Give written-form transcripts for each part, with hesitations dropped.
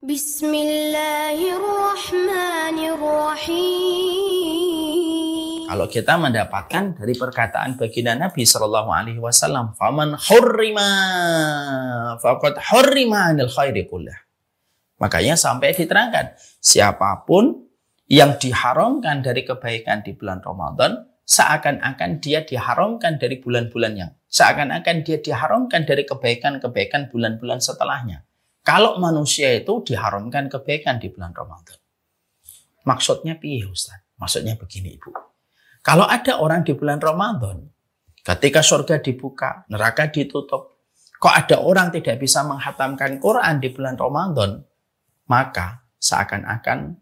Bismillahirrahmanirrahim. Kalau kita mendapatkan dari perkataan baginda Nabi Shallallahu Alaihi Wasallam, "Faman hurrima, faqad hurrima anil khairi kullah." Makanya sampai diterangkan, siapapun yang diharamkan dari kebaikan di bulan Ramadan, seakan-akan dia diharamkan dari bulan-bulan yang, seakan-akan dia diharamkan dari kebaikan-kebaikan bulan-bulan setelahnya. Kalau manusia itu diharamkan kebaikan di bulan Ramadan. Maksudnya piye, Ustaz? Maksudnya begini, Ibu. Kalau ada orang di bulan Ramadan, ketika surga dibuka, neraka ditutup, kok ada orang tidak bisa menghatamkan Quran di bulan Ramadan, maka seakan-akan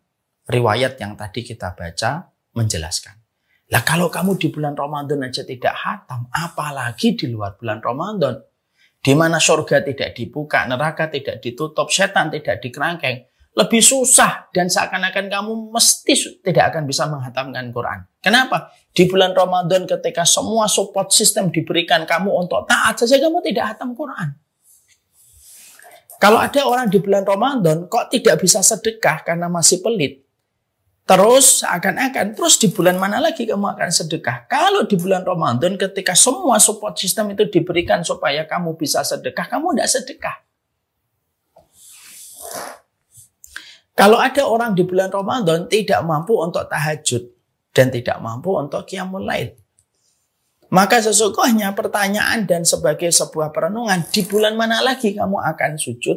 riwayat yang tadi kita baca menjelaskan. Lah kalau kamu di bulan Ramadan aja tidak hatam, apalagi di luar bulan Ramadan, di mana surga tidak dibuka, neraka tidak ditutup, setan tidak dikerangkeng, lebih susah dan seakan-akan kamu mesti tidak akan bisa menghatamkan Quran. Kenapa? Di bulan Ramadan ketika semua support system diberikan kamu untuk taat saja kamu tidak hatam Quran. Kalau ada orang di bulan Ramadan kok tidak bisa sedekah karena masih pelit, terus seakan-akan, terus di bulan mana lagi kamu akan sedekah? Kalau di bulan Ramadan ketika semua support system itu diberikan supaya kamu bisa sedekah, kamu tidak sedekah. Kalau ada orang di bulan Ramadan tidak mampu untuk tahajud dan tidak mampu untuk qiyamul lail, maka sesungguhnya pertanyaan dan sebagai sebuah perenungan, di bulan mana lagi kamu akan sujud?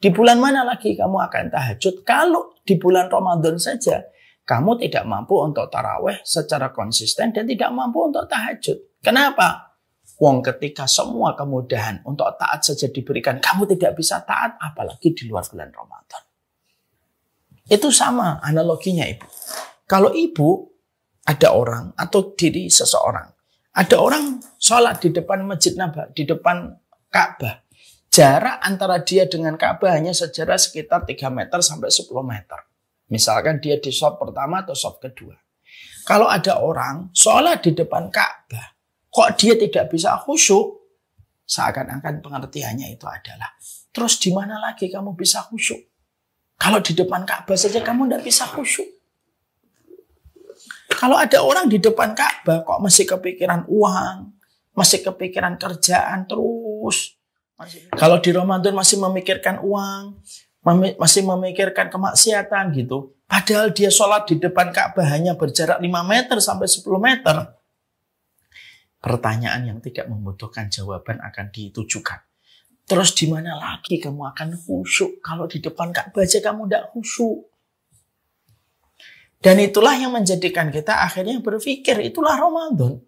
Di bulan mana lagi kamu akan tahajud? Kalau di bulan Ramadan saja kamu tidak mampu untuk taraweh secara konsisten dan tidak mampu untuk tahajud. Kenapa? Wong ketika semua kemudahan untuk taat saja diberikan, kamu tidak bisa taat, apalagi di luar bulan Ramadan. Itu sama analoginya, Ibu. Kalau Ibu ada orang atau diri seseorang, ada orang sholat di depan Masjid Nabawi, di depan Ka'bah. Jarak antara dia dengan Ka'bah hanya sejarak sekitar 3 meter sampai 10 meter. Misalkan dia di shop pertama atau shop kedua. Kalau ada orang sholat di depan Ka'bah, kok dia tidak bisa khusyuk? Seakan-akan pengertiannya itu adalah, terus di mana lagi kamu bisa khusyuk? Kalau di depan Ka'bah saja kamu tidak bisa khusyuk. Kalau ada orang di depan Ka'bah kok masih kepikiran uang, masih kepikiran kerjaan terus. Kalau di Ramadan masih memikirkan uang, masih memikirkan kemaksiatan gitu. Padahal dia sholat di depan Ka'bah hanya berjarak 5 meter sampai 10 meter. Pertanyaan yang tidak membutuhkan jawaban akan ditujukan. Terus di mana lagi kamu akan khusyuk? Kalau di depan Ka'bah aja kamu tidak khusyuk. Dan itulah yang menjadikan kita akhirnya berpikir, itulah Ramadan.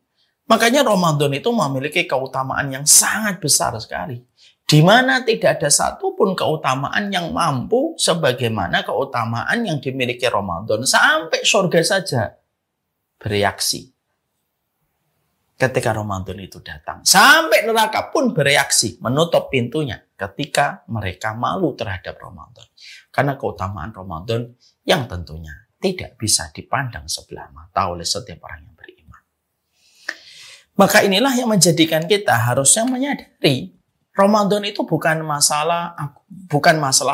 Makanya Ramadan itu memiliki keutamaan yang sangat besar sekali. Di mana tidak ada satupun keutamaan yang mampu sebagaimana keutamaan yang dimiliki Ramadan. Sampai surga saja bereaksi ketika Ramadan itu datang. Sampai neraka pun bereaksi, menutup pintunya ketika mereka malu terhadap Ramadan. Karena keutamaan Ramadan yang tentunya tidak bisa dipandang sebelah mata oleh setiap orang yang beriman. Maka inilah yang menjadikan kita harusnya menyadari Ramadan itu bukan masalah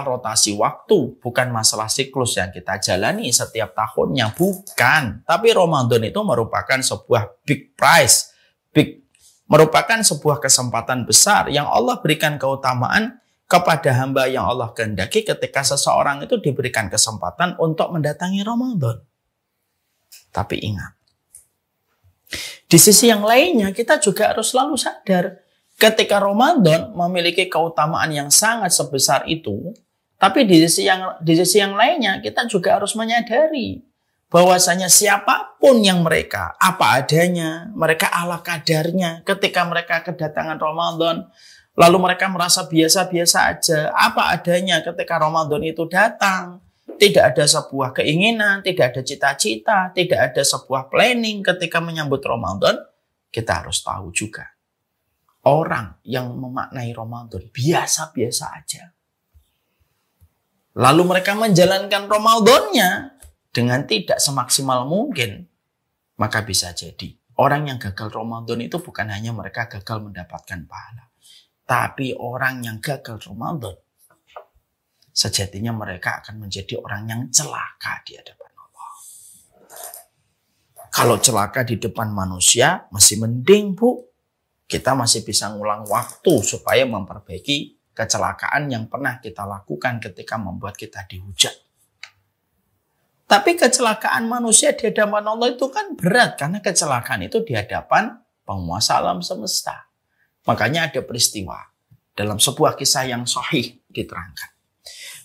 rotasi waktu, bukan masalah siklus yang kita jalani setiap tahunnya, bukan. Tapi Ramadan itu merupakan sebuah big prize, merupakan sebuah kesempatan besar yang Allah berikan keutamaan kepada hamba yang Allah kehendaki ketika seseorang itu diberikan kesempatan untuk mendatangi Ramadan. Tapi ingat, di sisi yang lainnya kita juga harus selalu sadar, ketika Ramadan memiliki keutamaan yang sangat sebesar itu, tapi di sisi yang lainnya kita juga harus menyadari bahwasanya siapapun yang mereka apa adanya, mereka ala kadarnya ketika mereka kedatangan Ramadan, lalu mereka merasa biasa-biasa aja, apa adanya ketika Ramadan itu datang. Tidak ada sebuah keinginan, tidak ada cita-cita, tidak ada sebuah planning ketika menyambut Ramadan. Kita harus tahu juga, orang yang memaknai Ramadan biasa-biasa aja, lalu mereka menjalankan Ramadannya dengan tidak semaksimal mungkin, maka bisa jadi orang yang gagal Ramadan itu bukan hanya mereka gagal mendapatkan pahala, tapi orang yang gagal Ramadan sejatinya mereka akan menjadi orang yang celaka di hadapan Allah. Kalau celaka di depan manusia masih mending, Bu. Kita masih bisa ngulang waktu supaya memperbaiki kecelakaan yang pernah kita lakukan ketika membuat kita dihujat. Tapi kecelakaan manusia di hadapan Allah itu kan berat, karena kecelakaan itu di hadapan penguasa alam semesta. Makanya ada peristiwa dalam sebuah kisah yang sahih diterangkan.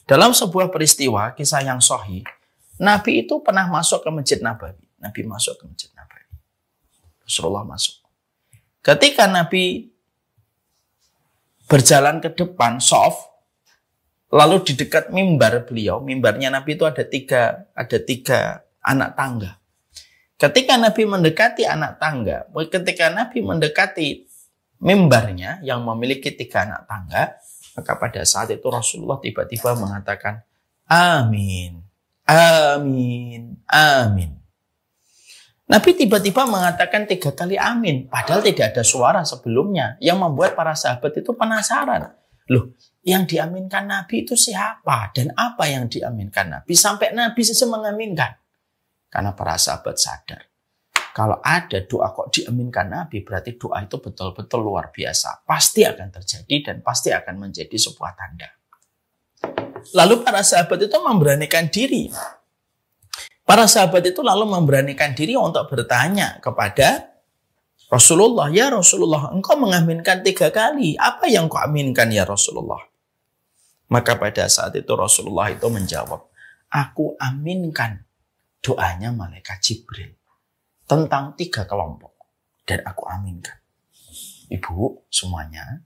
Dalam sebuah peristiwa kisah yang sahih, Nabi itu pernah masuk ke Masjid Nabawi. Nabi masuk ke Masjid Nabawi. Rasulullah masuk. Ketika Nabi berjalan ke depan, shaf, lalu di dekat mimbar beliau, mimbarnya Nabi itu ada tiga anak tangga. Ketika Nabi mendekati anak tangga, ketika Nabi mendekati mimbarnya yang memiliki 3 anak tangga, maka pada saat itu Rasulullah tiba-tiba mengatakan, amin, amin, amin. Nabi tiba-tiba mengatakan 3 kali amin, padahal tidak ada suara sebelumnya, yang membuat para sahabat itu penasaran. Loh, yang diaminkan Nabi itu siapa? Dan apa yang diaminkan Nabi? Sampai Nabi sesama mengaminkan. Karena para sahabat sadar. Kalau ada doa kok diaminkan Nabi, berarti doa itu betul-betul luar biasa. Pasti akan terjadi dan pasti akan menjadi sebuah tanda. Lalu para sahabat itu memberanikan diri. Para sahabat itu lalu memberanikan diri untuk bertanya kepada Rasulullah, ya Rasulullah, engkau mengaminkan 3 kali. Apa yang kau aminkan ya Rasulullah? Maka pada saat itu Rasulullah itu menjawab, aku aminkan doanya malaikat Jibril tentang 3 kelompok. Dan aku aminkan. Ibu semuanya,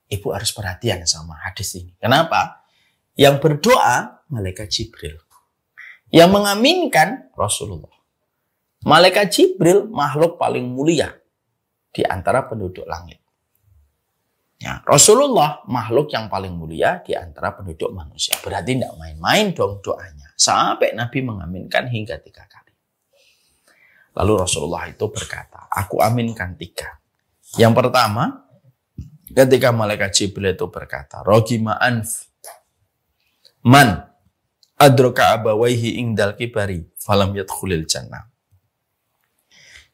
ibu harus perhatian sama hadis ini. Kenapa? Yang berdoa malaikat Jibril. Yang mengaminkan Rasulullah. Malaikat Jibril makhluk paling mulia di antara penduduk langit. Ya, Rasulullah makhluk yang paling mulia di antara penduduk manusia. Berarti tidak main-main dong doanya. Sampai Nabi mengaminkan hingga 3 kali. Lalu Rasulullah itu berkata, aku aminkan 3. Yang pertama, ketika malaikat Jibril itu berkata, Rogima anf man adroka abawaihi ingdal kibari falam yadkhulil jannah.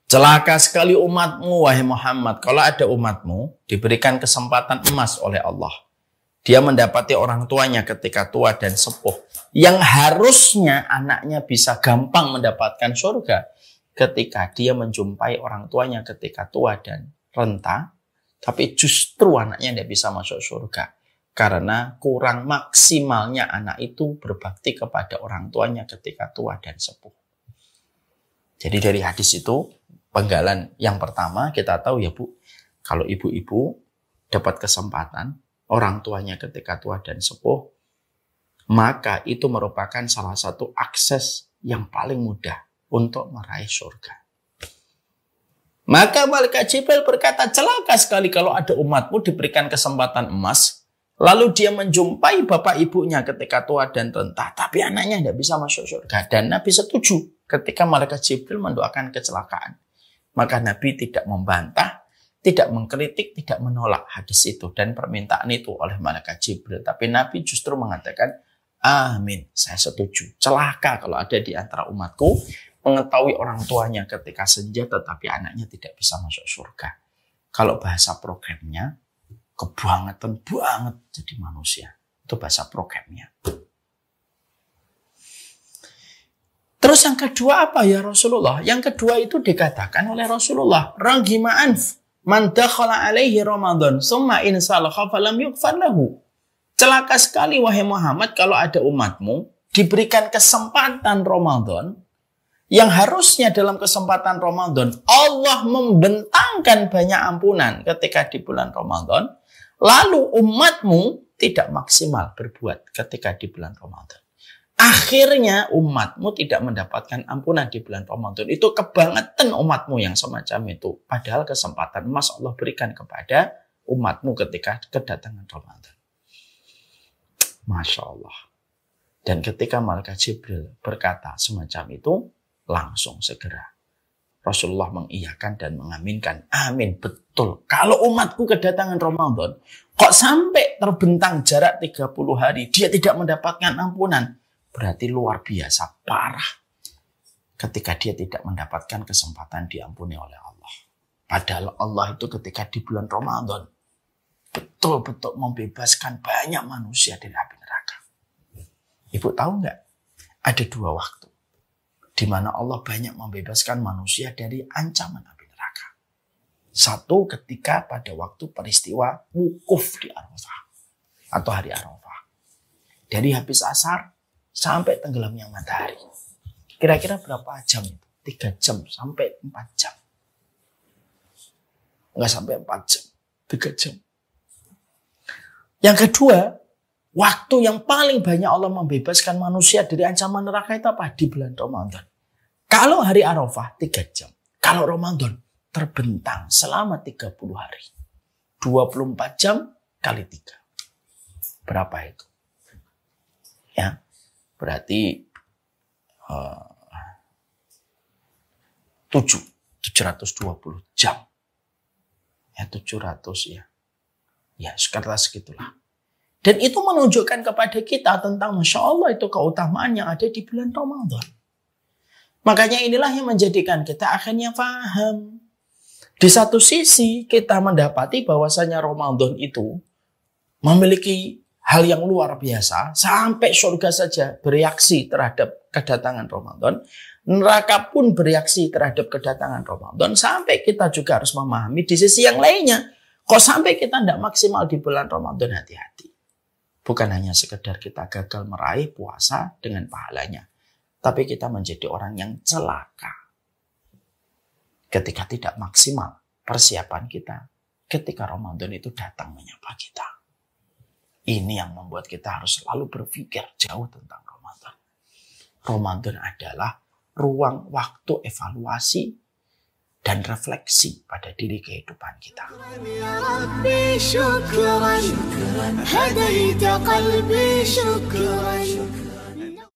Celaka sekali umatmu, wahai Muhammad. Kalau ada umatmu, diberikan kesempatan emas oleh Allah. Dia mendapati orang tuanya ketika tua dan sepuh. Yang harusnya anaknya bisa gampang mendapatkan surga. Ketika dia menjumpai orang tuanya ketika tua dan renta. Tapi justru anaknya tidak bisa masuk surga. Karena kurang maksimalnya anak itu berbakti kepada orang tuanya ketika tua dan sepuh. Jadi dari hadis itu, penggalan yang pertama kita tahu ya Bu, kalau ibu-ibu dapat kesempatan orang tuanya ketika tua dan sepuh, maka itu merupakan salah satu akses yang paling mudah untuk meraih surga. Maka malaikat Jibril berkata, celaka sekali kalau ada umatmu diberikan kesempatan emas, lalu dia menjumpai bapak ibunya ketika tua dan renta, tapi anaknya tidak bisa masuk surga. Dan Nabi setuju ketika malaikat Jibril mendoakan kecelakaan. Maka Nabi tidak membantah, tidak mengkritik, tidak menolak hadis itu dan permintaan itu oleh malaikat Jibril. Tapi Nabi justru mengatakan, amin, saya setuju. Celaka kalau ada di antara umatku mengetahui orang tuanya ketika senja tetapi anaknya tidak bisa masuk surga. Kalau bahasa programnya, kebangetan banget jadi manusia. Itu bahasa programnya. Terus yang kedua apa ya Rasulullah? Yang kedua itu dikatakan oleh Rasulullah, Ragima anf man dakhala alaihi Ramadan summa in salakha falam yughfar lahu. Celaka sekali wahai Muhammad kalau ada umatmu diberikan kesempatan Ramadan yang harusnya dalam kesempatan Ramadan Allah membentangkan banyak ampunan ketika di bulan Ramadan, lalu umatmu tidak maksimal berbuat ketika di bulan Ramadan. Akhirnya umatmu tidak mendapatkan ampunan di bulan Ramadan. Itu kebangetan umatmu yang semacam itu. Padahal kesempatan emas Allah berikan kepada umatmu ketika kedatangan Ramadan. Masya Allah. Dan ketika malaikat Jibril berkata semacam itu, langsung segera Rasulullah mengiyakan dan mengaminkan. Amin, betul. Kalau umatku kedatangan Ramadan, kok sampai terbentang jarak 30 hari, dia tidak mendapatkan ampunan. Berarti luar biasa, parah. Ketika dia tidak mendapatkan kesempatan diampuni oleh Allah. Padahal Allah itu ketika di bulan Ramadan, betul-betul membebaskan banyak manusia dari api neraka. Ibu tahu nggak? Ada 2 waktu di mana Allah banyak membebaskan manusia dari ancaman api neraka. Satu ketika pada waktu peristiwa wukuf di Arafah atau hari Arafah. Dari habis asar sampai tenggelamnya matahari. Kira-kira berapa jam itu? 3 jam sampai 4 jam. Enggak sampai 4 jam, 3 jam. Yang kedua, waktu yang paling banyak Allah membebaskan manusia dari ancaman neraka itu apa? Di bulan Ramadan. Kalau hari Arafah 3 jam. Kalau Ramadan terbentang selama 30 hari. 24 jam kali 3. Berapa itu? Ya, berarti 720 jam. Ya 700 ya. Ya sekitar segitulah. Dan itu menunjukkan kepada kita tentang Masya Allah itu keutamaan yang ada di bulan Ramadan. Makanya inilah yang menjadikan kita akhirnya paham. Di satu sisi kita mendapati bahwasanya Ramadan itu memiliki hal yang luar biasa. Sampai surga saja bereaksi terhadap kedatangan Ramadan. Neraka pun bereaksi terhadap kedatangan Ramadan. Sampai kita juga harus memahami di sisi yang lainnya. Kok sampai kita tidak maksimal di bulan Ramadan, hati-hati. Bukan hanya sekedar kita gagal meraih puasa dengan pahalanya. Tapi kita menjadi orang yang celaka. Ketika tidak maksimal persiapan kita. Ketika Ramadan itu datang menyapa kita. Ini yang membuat kita harus selalu berpikir jauh tentang Ramadan. Ramadan adalah ruang waktu evaluasi dan refleksi pada diri kehidupan kita. Ya Rabbi, syukran, hadaita qalbi, syukran.